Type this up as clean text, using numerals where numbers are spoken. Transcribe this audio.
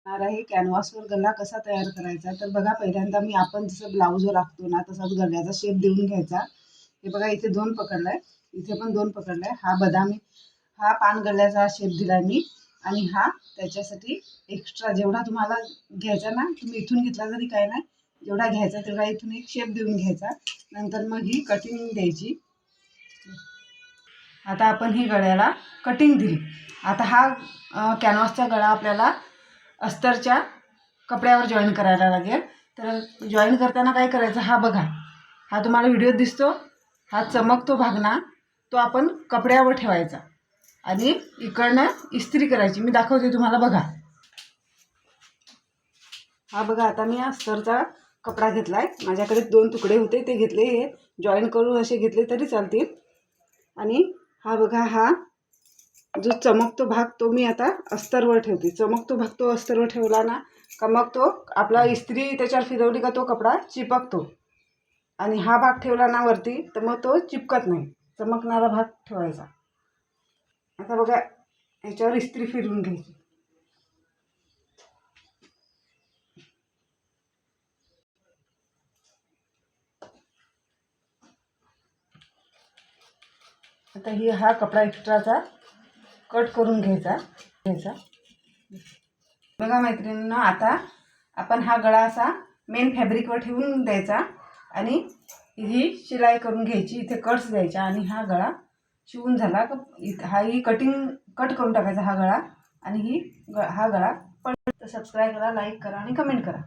आहे कॅनव्हासवर गला कसा तयार करायचा. तर बघा, पहिल्यांदा आपण जसं ब्लाऊजवर आखतो ना तसाच गल्याचा शेप देऊन घ्यायचा. हे बघा, इथे 2 पकडलाय, इथे पण 2 पकडलाय. हा बदामी, हा पान गल्याचा शेप दिलाय मी. आणि हा त्याच्यासाठी एक्स्ट्रा जेवढा तुम्हाला घ्यायचा ना, तुम्ही इथून घेतला तरी काय नाही, जेवढा घ्यायचा तेवढा इथून एक शेप देऊन घ्यायचा. नंतर मग ही कटिंग द्यायची. आता आपण ही गळ्याला कटिंग दिली. आता हा कॅनव्हासचा गळा आपल्याला अस्तरच्या कपड्यावर जॉईन करायला लागेल. तर जॉईन करताना काय करायचं, हा बघा, हा तुम्हाला व्हिडिओ दिसतो, हा चमकतो भाग ना, तो आपण कपड्यावर ठेवायचा आणि इकडनं इस्त्री करायची. मी दाखवते तुम्हाला, बघा. हा बघा, आता मी अस्तरचा कपडा घेतलाय. माझ्याकडे 2 तुकडे होते, ते घेतले. हे जॉईन करून असे घेतले तरी चालतील. आणि हा बघा, हा जो चमकतो भाग तो मी आता अस्तरवर ठेवते. चमकतो भाग तो अस्तरवर ठेवला ना का मग तो आपला इस्त्री त्याच्यावर फिरवली का तो कपडा चिपकतो. आणि हा भाग ठेवला ना वरती तर मग तो चिपकत नाही. चमकणारा भाग ठेवायचा. आता बघा, ह्याच्यावर इस्त्री फिरवून घ्यायची. आता हा कपडा एक्स्ट्राचा कट करून घ्यायचा. बघा मैत्रिणींनो, आता आपण हा गळा असा मेन फॅब्रिकवर ठेवून द्यायचा आणि ही शिलाई करून घ्यायची. इथे कट्स द्यायच्या आणि हा गळा शिवून झाला का ही कट करून टाकायचा हा गळा. आणि हा गळा पण सबस्क्राईब करा, लाईक करा आणि कमेंट करा.